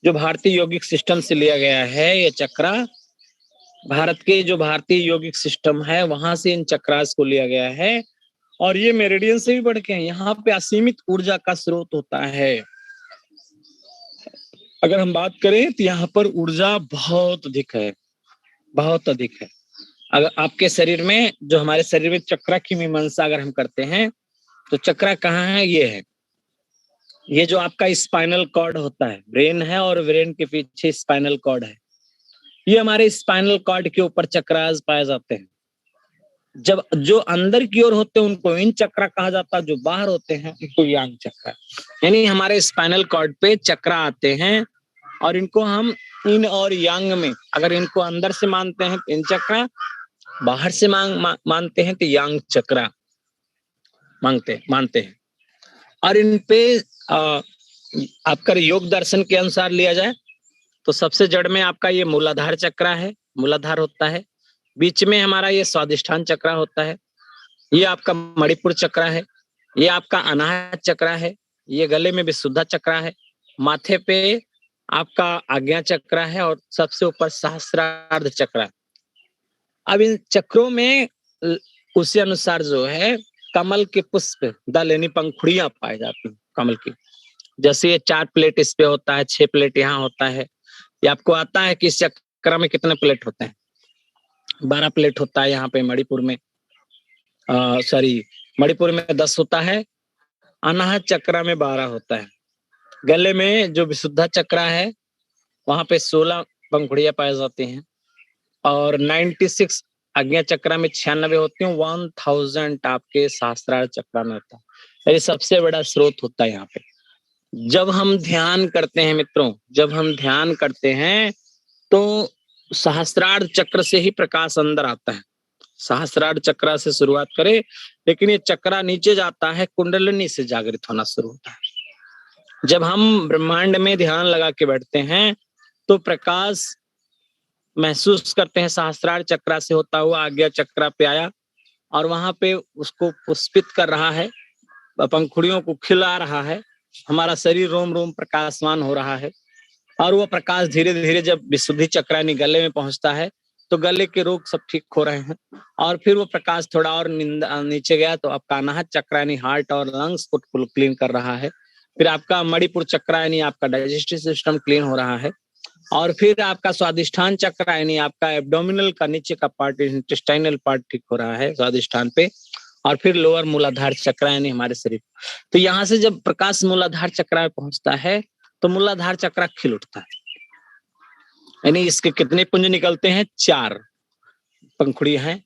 जो भारतीय यौगिक सिस्टम से लिया गया है ये चक्रा, भारत के जो भारतीय यौगिक सिस्टम है वहां से इन चक्रास को लिया गया है। और ये मेरिडियन से भी बढ़ के हैं, यहाँ पे असीमित ऊर्जा का स्रोत होता है। अगर हम बात करें तो यहाँ पर ऊर्जा बहुत अधिक है, बहुत अधिक है। अगर आपके शरीर में, जो हमारे शरीर में चक्रा की मीमांसा अगर हम करते हैं तो चक्रा कहाँ है, ये है। ये जो आपका स्पाइनल कॉर्ड होता है, ब्रेन है और ब्रेन के पीछे स्पाइनल कॉर्ड है, ये हमारे स्पाइनल कॉर्ड के ऊपर चक्रास पाए जाते हैं। जब जो अंदर की ओर होते हैं उनको इन चक्रा कहा जाता है, जो बाहर होते हैं उनको यांग चक्रा। यानी हमारे स्पाइनल कॉर्ड पे चक्रा आते हैं और इनको हम इन और यांग में, अगर इनको अंदर से मानते हैं तो इन चक्रा, बाहर से मानते हैं तो यांग चक्रा मानते हैं। और इन पे आपका योग दर्शन के अनुसार लिया जाए तो सबसे जड़ में आपका ये मूलाधार चक्रा है, मूलाधार होता है। बीच में हमारा ये स्वादिष्ठान चक्रा होता है, ये आपका मणिपुर चक्रा है, ये आपका अनाहत चक्रा है, ये गले में विशुद्धा चक्रा है, माथे पे आपका आज्ञा चक्रा है और सबसे ऊपर सहस्त्रार्ध चक्रा। अब इन चक्रों में उसी अनुसार जो है कमल के पुष्प, दल यानी पंखुड़ियां पाई जाती हैं कमल की। जैसे ये 4 प्लेट इस पे होता है, 6 प्लेट यहाँ होता है। ये आपको आता है कि इस चक्र में कितने प्लेट होते हैं? 12 प्लेट होता है यहाँ पे मणिपुर में। मणिपुर में 10 होता है, अनाहत चक्र में 12 होता है। गले में जो विशुद्धा चक्र है वहां पे 16 पंखुड़ियां पाई जाती हैं और 96 आज्ञा चक्र में 96 होती हैं, 1000 आपके सहस्त्रार चक्र में होता है। ये सबसे बड़ा स्रोत होता है यहाँ पे। जब हम ध्यान करते हैं मित्रों, जब हम ध्यान करते हैं तो सहस्त्रार्ध चक्र से ही प्रकाश अंदर आता है। सहस्त्रार्ध चक्र से शुरुआत करें, लेकिन ये चक्रा नीचे जाता है, कुंडलिनी से जागृत होना शुरू होता है। जब हम ब्रह्मांड में ध्यान लगा के बैठते हैं तो प्रकाश महसूस करते हैं, सहस्त्रार्ध चक्र से होता हुआ आज्ञा चक्र पे आया और वहां पे उसको पुष्पित कर रहा है, पंखुड़ियों को खिला रहा है, हमारा शरीर रोम रोम प्रकाशमान हो रहा है। और वो प्रकाश धीरे धीरे जब विशुद्धि चक्र यानी गले में पहुंचता है तो गले के रोग सब ठीक हो रहे हैं। और फिर वो प्रकाश थोड़ा और नीचे गया तो आपका अनाहत चक्र यानी हार्ट और लंग्स को क्लीन कर रहा है। फिर आपका मणिपुर चक्र यानी आपका डाइजेस्टिव सिस्टम क्लीन हो रहा है। और फिर आपका स्वादिष्ठान चक्र यानी आपका एब्डोमिनल का नीचे का पार्ट, इंटेस्टाइनल पार्ट ठीक हो रहा है स्वादिष्ठान पे। और फिर लोअर मूलाधार चक्र यानी हमारे शरीर। तो यहाँ से जब प्रकाश मूलाधार चक्र में पहुंचता है तो मूलाधार चक्र खिल उठता है। यानी इसके कितने पुंज निकलते हैं? 4 पंखुड़ियां हैं,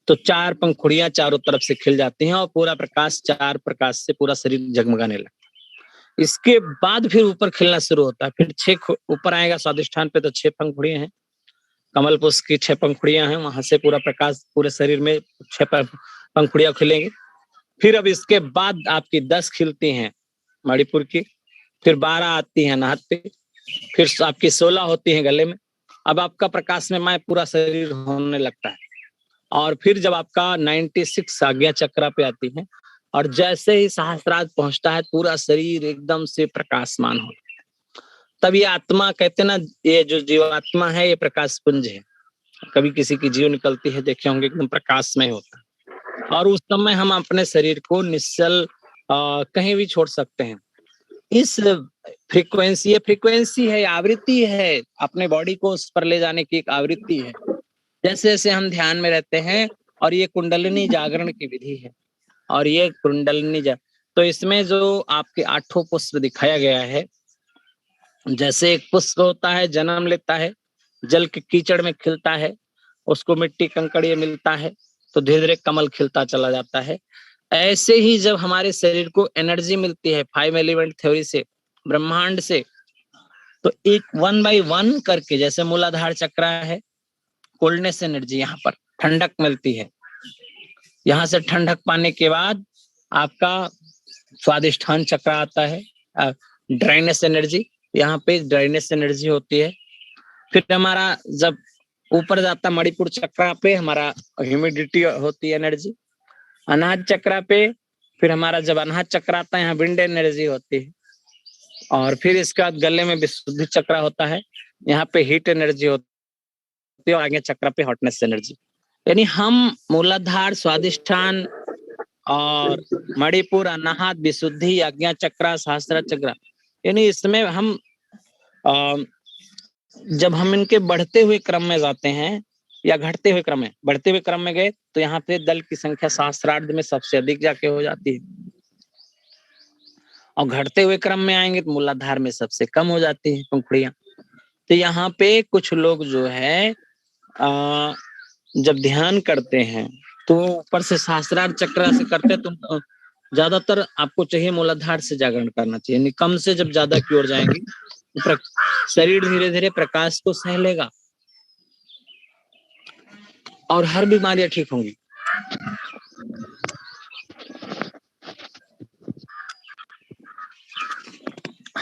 तो 4 पंखुड़ियां चारों तरफ से खिल जाती हैं और पूरा प्रकाश, 4 प्रकाश से पूरा शरीर जगमगाने लगता है। इसके बाद फिर ऊपर खिलना शुरू होता है। फिर 6 ऊपर आएगा स्वादिष्ठान पे तो 6 पंखुड़ियां हैं, कमल पुष्प की 6 पंखुड़ियां हैं, वहां से पूरा प्रकाश पूरे शरीर में 6 पंखुड़ियां खिलेंगी। फिर अब इसके बाद आपकी 10 खिलती हैं मणिपुर की, फिर 12 आती हैं अनाहत पे, फिर आपकी 16 होती हैं गले में। अब आपका प्रकाशमय पूरा शरीर होने लगता है। और फिर जब आपका 96 आज्ञा चक्र पे आती है और जैसे ही सहस्त्रार्ध पहुंचता है पूरा शरीर एकदम से प्रकाशमान हो। तब ये आत्मा, कहते ना, ये जो जीवात्मा है ये प्रकाश पुंज है। कभी किसी की जीव निकलती है, देखे होंगे, एकदम प्रकाशमय होता है। और उस समय हम अपने शरीर को निश्चल कहीं भी छोड़ सकते हैं। इस फ्रीक्वेंसी, ये फ्रीक्वेंसी है, आवृत्ति है, अपने बॉडी को उस पर ले जाने की एक आवृत्ति है। जैसे जैसे हम ध्यान में रहते हैं, और ये कुंडलिनी जागरण की विधि है। और ये कुंडलिनी तो इसमें जो आपके 8 पुष्प दिखाया गया है, जैसे एक पुष्प होता है, जन्म लेता है, जल के कीचड़ में खिलता है, उसको मिट्टी कंकड़ ये मिलता है तो धीरे धीरे कमल खिलता चला जाता है। ऐसे ही जब हमारे शरीर को एनर्जी मिलती है 5 एलिमेंट थ्योरी से, ब्रह्मांड से, तो एक 1 by 1 करके, जैसे मूलाधार चक्र है, कोल्डनेस एनर्जी, यहाँ पर ठंडक मिलती है। यहाँ से ठंडक पाने के बाद आपका स्वादिष्ठान चक्र आता है, ड्राइनेस एनर्जी, यहाँ पे ड्राइनेस एनर्जी होती है। फिर हमारा जब ऊपर जाता मणिपुर चक्र पे हमारा ह्यूमिडिटी होती है, एनर्जी। अनाहत चक्र पे फिर हमारा जब अनाहत चक्र आता है यहाँ विंड एनर्जी होती है। और फिर इसके बाद गले में विशुद्धि चक्र होता है, यहाँ पे हीट एनर्जी होती है और आगे चक्र पे हॉटनेस एनर्जी। यानी हम मूलाधार, स्वादिष्ठान और मणिपुर, अनाहत, विशुद्धि, आज्ञा चक्र, सहस्त्र चक्र, यानी इसमें हम जब हम इनके बढ़ते हुए क्रम में जाते हैं या घटते हुए क्रम में, बढ़ते हुए क्रम में गए तो यहाँ पे दल की संख्या सहस्त्रार्ध में सबसे अधिक जाके हो जाती है, और घटते हुए क्रम में आएंगे तो मूलाधार में सबसे कम हो जाती है पंखुड़ियां। तो यहाँ पे कुछ लोग जो है जब ध्यान करते हैं तो ऊपर से सहस्त्रार्ध चक्र से करते हैं, तो ज्यादातर आपको चाहिए मूलाधार से जागरण करना चाहिए, यानी कम से जब ज्यादा की ओर जाएंगे तो शरीर धीरे धीरे प्रकाश को सह लेगा और हर बीमारियां ठीक होंगी।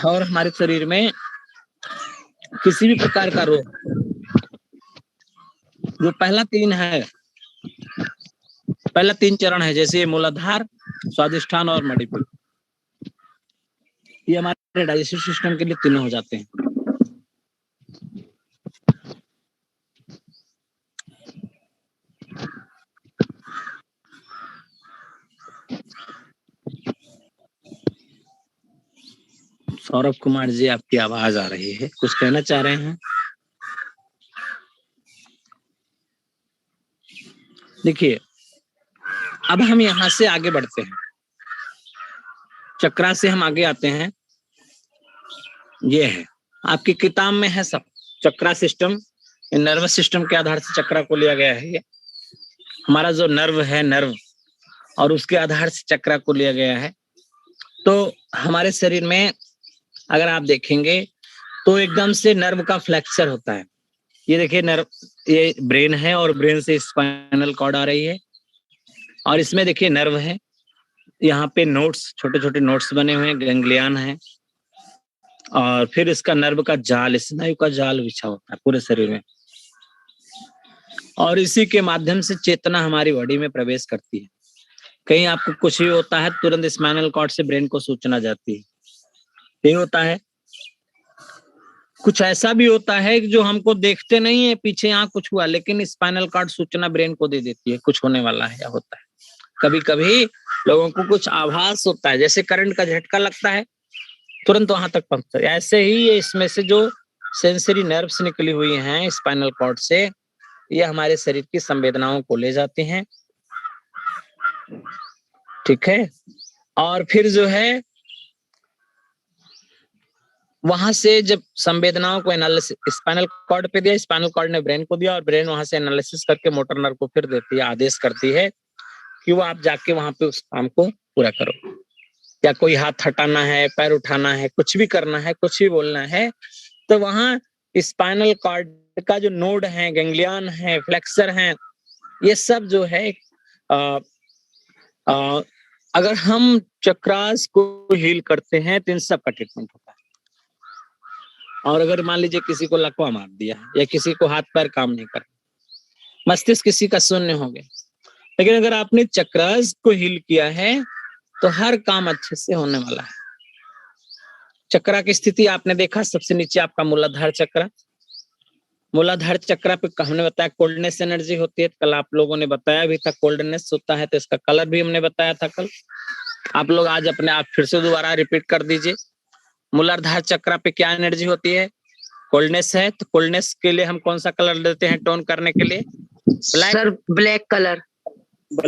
और हमारे शरीर में किसी भी प्रकार का रोग, जो पहला तीन चरण है, जैसे मूलाधार, स्वादिष्ठान और मणिपुर, ये हमारे डाइजेस्टिव सिस्टम के लिए तीनों हो जाते हैं। सौरभ कुमार जी, आपकी आवाज आ रही है, कुछ कहना चाह रहे हैं? देखिए, अब हम यहाँ से आगे बढ़ते हैं, चक्रा से हम आगे आते हैं। ये है आपकी किताब में है सब, चक्रा सिस्टम, नर्वस सिस्टम के आधार से चक्रा को लिया गया है। ये हमारा जो नर्व है, नर्व, और उसके आधार से चक्रा को लिया गया है। तो हमारे शरीर में अगर आप देखेंगे तो एकदम से नर्व का फ्लेक्चर होता है। ये देखिए नर्व, ये ब्रेन है और ब्रेन से स्पाइनल कॉर्ड आ रही है, और इसमें देखिए नर्व है, यहाँ पे नोट्स, छोटे छोटे नोट्स बने हुए हैं, गैंग्लियन है, और फिर इसका नर्व का जाल, स्नायु का जाल बिछा होता है पूरे शरीर में, और इसी के माध्यम से चेतना हमारी बॉडी में प्रवेश करती है। कहीं आपको कुछ भी होता है, तुरंत स्पाइनल कॉर्ड से ब्रेन को सूचना जाती है। ये होता है। कुछ ऐसा भी होता है जो हमको देखते नहीं है, पीछे यहाँ कुछ हुआ, लेकिन स्पाइनल कॉर्ड सूचना ब्रेन को दे देती है कुछ होने वाला है या होता है। कभी कभी लोगों को कुछ आभास होता है, जैसे करंट का झटका लगता है, तुरंत वहां तक पहुंचता है। ऐसे ही ये इसमें से जो सेंसरी नर्व्स निकली हुई हैं स्पाइनल कॉर्ड से, ये हमारे शरीर की संवेदनाओं को ले जाती हैं, ठीक है। और फिर जो है वहां से जब संवेदनाओं को एनालिसिस स्पाइनल कॉर्ड पे दिया, स्पाइनल कॉर्ड ने ब्रेन को दिया, और ब्रेन वहां से एनालिसिस करके मोटर नर्व को फिर देती है, आदेश करती है कि वो आप जाके वहां पे उस काम को पूरा करो, या कोई हाथ हटाना है, पैर उठाना है, कुछ भी करना है, कुछ भी बोलना है, तो वहां स्पाइनल कॉर्ड का जो नोड है, गैंग्लियन है, फ्लेक्सर है, ये सब जो है अगर हम चक्रास को हील करते हैं तो इन सब का ट्रीटमेंट होता है। और अगर मान लीजिए किसी को लकवा मार दिया या किसी को हाथ पैर काम नहीं कर, मस्तिष्क किसी का शून्य हो गया, लेकिन अगर आपने चक्रास को हील किया है तो हर काम अच्छे से होने वाला है। चक्रा की स्थिति आपने देखा, सबसे नीचे आपका मूलाधार चक्र, मूलाधार चक्र पे हमने बताया कोल्डनेस एनर्जी होती है। कल आप लोगों ने बताया भी था कोल्डनेस होता है, तो इसका कलर भी हमने बताया था कल। आप लोग आज अपने आप फिर से दोबारा रिपीट कर दीजिए। मूलाधार चक्र पे क्या एनर्जी होती है? कोल्डनेस है, तो कोल्डनेस के लिए हम कौन सा कलर देते हैं टोन करने के लिए? Sir black colour.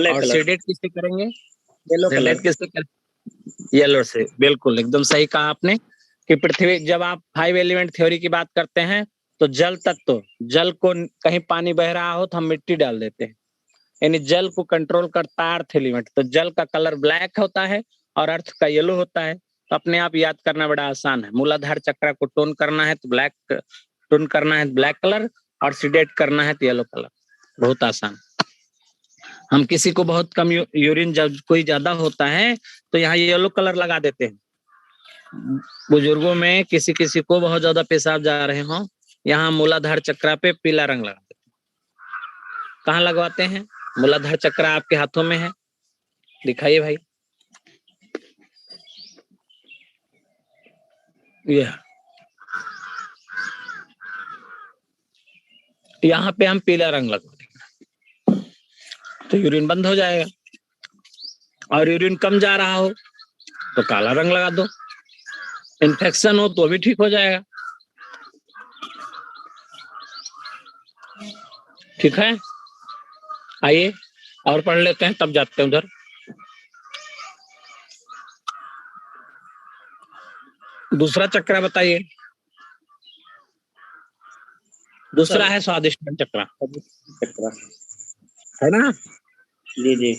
और शेडेड किससे करेंगे? येलो कलर किससे करेंगे? येलो से। बिल्कुल एकदम सही कहा आपने कि पृथ्वी, जब आप 5 एलिमेंट थ्योरी की बात करते हैं तो जल तत्व, जल को कहीं पानी बह रहा हो तो हम मिट्टी डाल देते हैं, यानी जल को कंट्रोल करता है अर्थ एलिमेंट। तो जल का कलर ब्लैक होता है और अर्थ का येलो होता है। तो अपने आप याद करना बड़ा आसान है। मूलाधार चक्र को टोन करना है तो टोन करना है ब्लैक कलर, और सीडेट करना है तो येलो कलर। बहुत आसान। हम किसी को बहुत कम यूरिन जब कोई ज्यादा होता है तो यहाँ येलो कलर लगा देते हैं। बुजुर्गों में किसी किसी को बहुत ज्यादा पेशाब जा रहे हो, यहाँ मूलाधार चक्र पे पीला रंग लगा देते हैं। कहाँ लगवाते हैं? मूलाधार चक्र आपके हाथों में है, दिखाइए भाई। ये यहाँ पे हम पीला रंग लगा देंगे तो यूरिन बंद हो जाएगा, और यूरिन कम जा रहा हो तो काला रंग लगा दो, इन्फेक्शन हो तो भी ठीक हो जाएगा। ठीक है, आइए और पढ़ लेते हैं, तब जाते हैं उधर। दूसरा चक्रा बताइए। दूसरा है स्वादिष्टान चक्रा, चक्रा है ना? जी जी।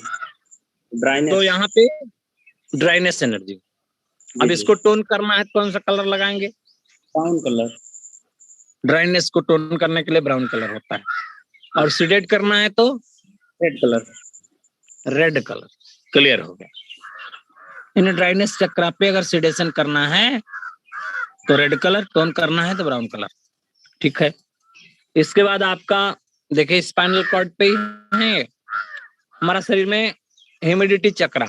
ड्राइनेस, तो यहाँ पे ड्राइनेस एनर्जी। अब इसको टोन करना है, कौन सा कलर लगाएंगे? Brown colour. ड्राइनेस को टोन करने के लिए ब्राउन कलर होता है, और सीडेट करना है तो red colour. Red colour. Clear हो गया। इन ड्राइनेस चक्रा पे अगर सीडेशन करना है तो रेड कलर, टोन करना है तो ब्राउन कलर। ठीक है, इसके बाद आपका देखिए स्पाइनल कॉर्ड पे ही है हमारा शरीर में ह्यूमिडिटी चक्रा,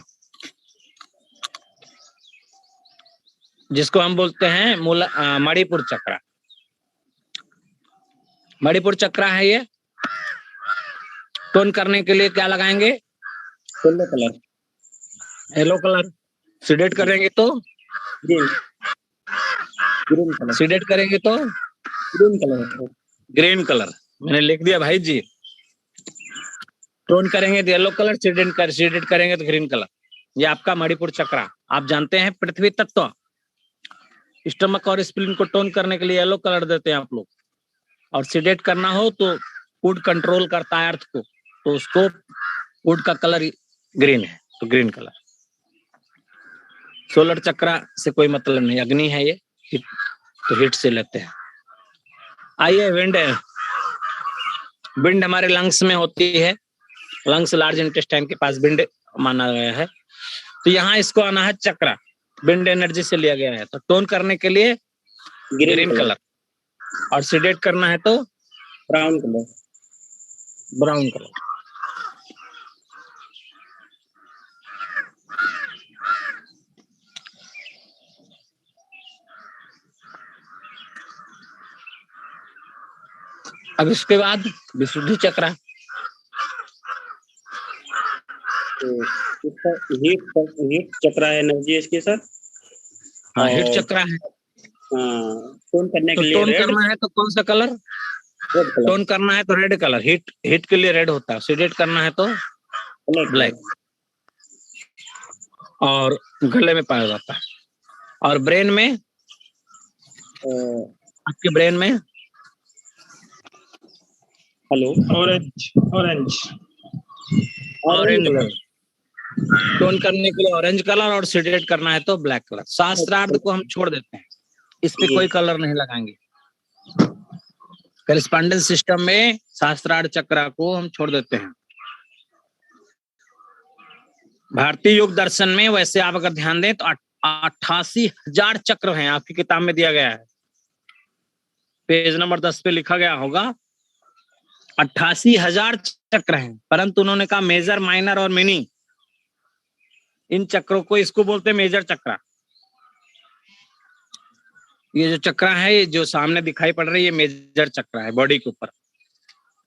जिसको हम बोलते हैं मणिपुर चक्रा। मणिपुर चक्रा है ये। टोन करने के लिए क्या लगाएंगे? Yellow colour. Yellow colour. Seeded करेंगे तो ग्रीन, ग्रीन कलर। सीडेट करेंगे तो ग्रीन कलर। Green colour. मैंने लिख दिया भाई जी। टोन करेंगे तो येलो कलर, सीडेट करेंगे तो ग्रीन कलर। ये आपका मणिपुर चक्रा। आप जानते हैं पृथ्वी तत्व, स्टमक और स्प्लीन को टोन करने के लिए येलो कलर देते हैं आप लोग, और सीडेट करना हो तो फूड कंट्रोल करता है अर्थ को, तो उसको फूड का कलर ग्रीन है तो ग्रीन कलर। सोलर चक्रा से कोई मतलब नहीं, अग्नि है ये, तो हीट से लेते हैं। आइए विंड। विंड हमारे लंग्स में होती है, लंग्स लार्ज इंटेस्टाइन के पास विंड माना गया है। तो यहाँ इसको आना है चक्रा, विंड एनर्जी से लिया गया है, तो टोन करने के लिए ग्रीन कलर, और सीडेट करना है तो ब्राउन कलर। Brown colour. अब इसके बाद विशुद्धि चक्रा। इसका हीट चक्रा है एनर्जी इसके सर। हाँ, हीट चक्रा है। टोन करने तो के लिए टोन रेड। करना है तो कौन सा कलर? Red colour. टोन करना है तो रेड कलर। हीट के लिए रेड होता है। सीडेट करना है तो ब्लैक। और गले में पाया जाता है। और ब्रेन में, आपके ब्रेन में hello, orange. Orange orange colour. Tone करने के लिए ऑरेंज कलर, और सीडेट करना है तो ब्लैक कलर। शास्त्रार्थ को हम छोड़ देते हैं, इस पे कोई कलर नहीं लगाएंगे। करेस्पॉन्डेंस सिस्टम में शास्त्रार्थ चक्रा को हम छोड़ देते हैं। भारतीय योग दर्शन में वैसे आप अगर ध्यान दें तो 88,000 चक्र हैं, आपकी किताब में दिया गया है, पेज नंबर 10 पे लिखा गया होगा 88,000 चक्र हैं। परंतु उन्होंने कहा मेजर, माइनर और मिनी, इन चक्रों को, इसको बोलते हैं मेजर चक्रा। ये जो चक्रा है, ये जो सामने दिखाई पड़ रही है, ये मेजर चक्रा है बॉडी के ऊपर।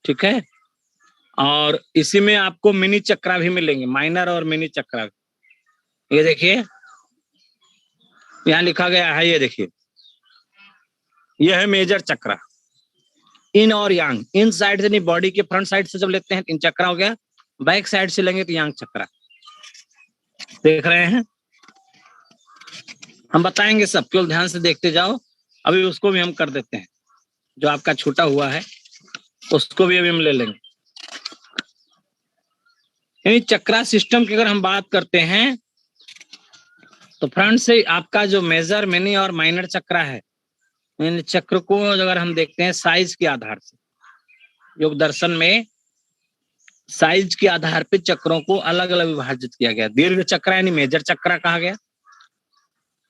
ठीक है, और इसी में आपको मिनी चक्रा भी मिलेंगे, माइनर और मिनी चक्रा। ये देखिए यहाँ लिखा गया है, ये देखिए, यह है मेजर चक्रा। इन और यांग, इन साइड से नहीं, बॉडी के फ्रंट साइड से जब लेते हैं इन चक्रा हो गया, बैक साइड से लेंगे तो यांग चक्रा। देख रहे हैं, हम बताएंगे सब, केवल ध्यान से देखते जाओ। अभी उसको भी हम कर देते हैं, जो आपका छूटा हुआ है उसको भी अभी हम ले लेंगे। यानी चक्रा सिस्टम की अगर हम बात करते हैं तो फ्रंट से आपका जो मेजर, मिनी और माइनर चक्रा है, इन चक्र को अगर हम देखते हैं साइज के आधार से, योग दर्शन में साइज के आधार पे चक्रों को अलग अलग विभाजित किया गया। दीर्घ चक्र यानी मेजर चक्रा कहा गया,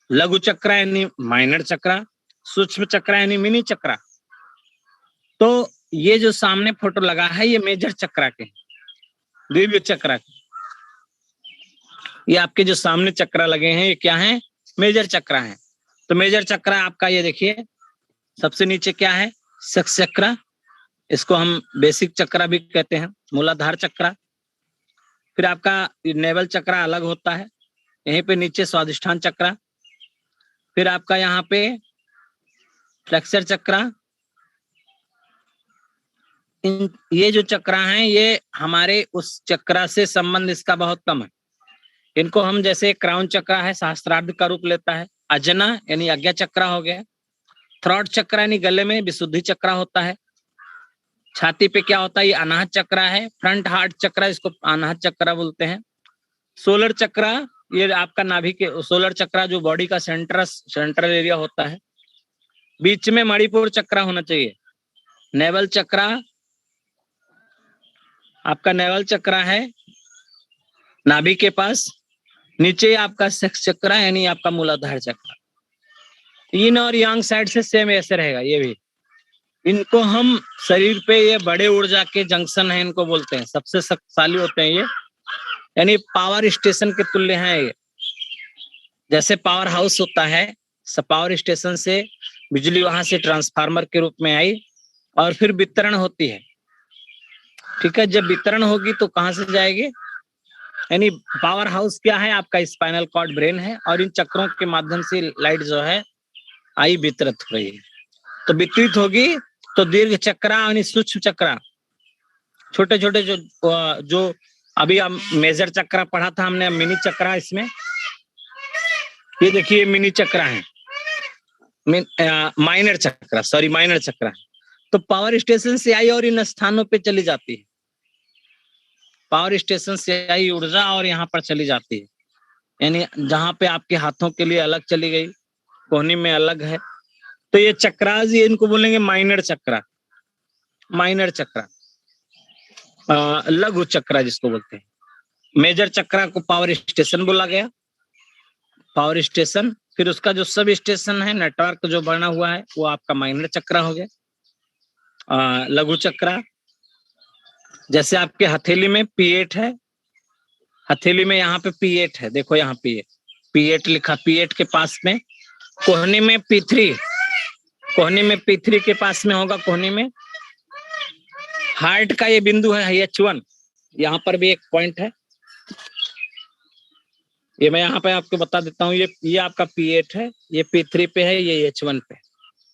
लघु चक्र यानी माइनर चक्रा, सूक्ष्म चक्र यानी मिनी चक्रा। तो ये जो सामने फोटो लगा है, ये मेजर चक्रा के, दीर्घ चक्रा के। ये आपके जो सामने चक्रा लगे हैं, ये क्या है? मेजर चक्रा है। तो मेजर चक्र आपका ये देखिए, सबसे नीचे क्या है, सेक्स चक्र, इसको हम बेसिक चक्र भी कहते हैं, मूलाधार चक्र। फिर आपका नेवल चक्र अलग होता है, यहीं पे नीचे स्वादिष्ठान चक्र। फिर आपका यहाँ पे फ्लेक्सर चक्र। ये जो चक्र हैं ये हमारे उस चक्र से संबंध इसका बहुत कम है। इनको हम जैसे क्राउन चक्र है, सहस्त्रार्ध का रूप लेता है। अजना यानी आज्ञा चक्र हो गया। थ्रॉट चक्र यानी गले में विशुद्धि चक्र होता है। छाती पे क्या होता है, ये अनाहत चक्र है। फ्रंट हार्ट चक्र, इसको अनाहत चक्र बोलते हैं। सोलर चक्र, ये आपका नाभि के, सोलर चक्र जो बॉडी का सेंट्रल एरिया होता है। बीच में मणिपुर चक्र होना चाहिए। नेवल चक्र, आपका नेवल चक्र है नाभि के पास। नीचे आपका सेक्स चक्र यानी आपका मूलाधार चक्र। इन और यांग साइड से सेम ऐसे रहेगा ये भी। इनको हम शरीर पे, ये बड़े ऊर्जा के जंक्शन है, इनको बोलते हैं, सबसे शक्तिशाली होते हैं ये, यानी पावर स्टेशन के तुल्य हैं ये। जैसे पावर हाउस होता है, पावर स्टेशन से बिजली वहां से ट्रांसफार्मर के रूप में आई और फिर वितरण होती है। ठीक है, जब वितरण होगी तो कहां से जाएगी, यानी पावर हाउस क्या है, आपका स्पाइनल कॉर्ड ब्रेन है, और इन चक्रों के माध्यम से लाइट जो है आई वितरित हो रही है। तो वितरित होगी तो दीर्घ चक्र यानी सूक्ष्म चक्र, छोटे छोटे जो अभी हम मेजर चक्र पढ़ा था हमने, मिनी चक्र इसमें, ये देखिए मिनी चक्र है, माइनर चक्र, सॉरी माइनर चक्र। तो पावर स्टेशन से आई और इन स्थानों पे चली जाती है। पावर स्टेशन से आई ऊर्जा और यहाँ पर चली जाती है, यानी जहां पे आपके हाथों के लिए अलग चली गई, कोहनी में अलग है, तो ये चक्रास, ये इनको बोलेंगे माइनर चक्र। माइनर चक्र, लघु चक्र जिसको बोलते हैं। मेजर चक्र को पावर स्टेशन बोला गया, पावर स्टेशन। फिर उसका जो सब स्टेशन है, नेटवर्क जो बना हुआ है, वो आपका माइनर चक्र हो गया। लघु चक्र, जैसे आपके हथेली में P8 है, हथेली में यहाँ पे P8 है, देखो यहाँ P8 लिखा, P8 के पास में कोहनी में P3, कोहनी में P3 के पास में होगा, कोहनी में। हार्ट का ये बिंदु है H1, यहाँ पर भी एक पॉइंट है, ये मैं यहाँ पे आपको बता देता हूँ। ये आपका P8 है, ये P3 पे है, ये H1 पे।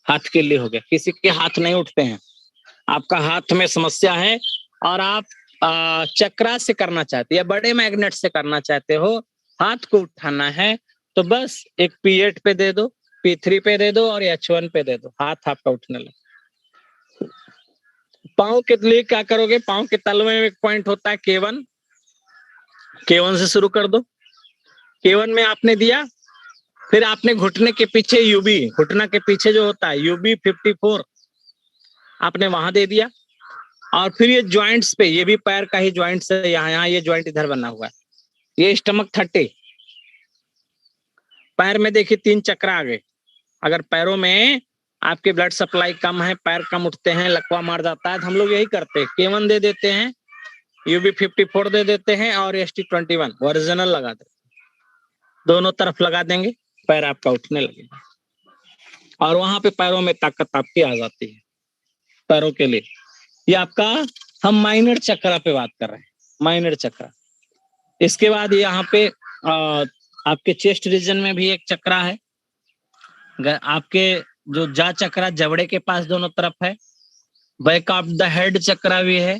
हाथ के लिए हो गया, किसी के हाथ नहीं उठते हैं, आपका हाथ में समस्या है और आप चक्रा से करना चाहते या बड़े मैग्नेट से करना चाहते हो, हाथ को उठाना है, तो बस एक P8 पे दे दो, P3 पे दे दो और H1 पे दे दो, हाथ आपका उठने लगे। पाँव के लिए क्या करोगे, पाँव के तलवे में एक पॉइंट होता है K1, K1 से शुरू कर दो। K1 में आपने दिया, फिर आपने घुटने के पीछे UB, घुटना के पीछे जो होता है UB 54, आपने वहां दे दिया। और फिर ये ज्वाइंट्स पे, ये भी पैर का ही ज्वाइंट्स है, यहाँ ये ज्वाइंट इधर बना हुआ है, ये स्टमक 30। पैर में देखिए 3 चक्र आ गए। अगर पैरों में आपके ब्लड सप्लाई कम है, पैर कम उठते हैं, लकवा मार जाता है, तो हम लोग यही करते हैं, K1 दे देते हैं, UB 54 दे देते हैं और ST21 ओरिजिनल लगा देते हैं। दोनों तरफ लगा देंगे, पैर आपका उठने लगेगा और वहां पे पैरों में ताकत आपकी आ जाती है पैरों के लिए। ये आपका, हम माइनर चक्र पे बात कर रहे हैं, माइनर चक्र। इसके बाद यहाँ पे आपके चेस्ट रीजन में भी एक चक्र है, आपके जो जा चक्र जबड़े के पास दोनों तरफ है। बैक ऑफ द हेड चक्र भी है,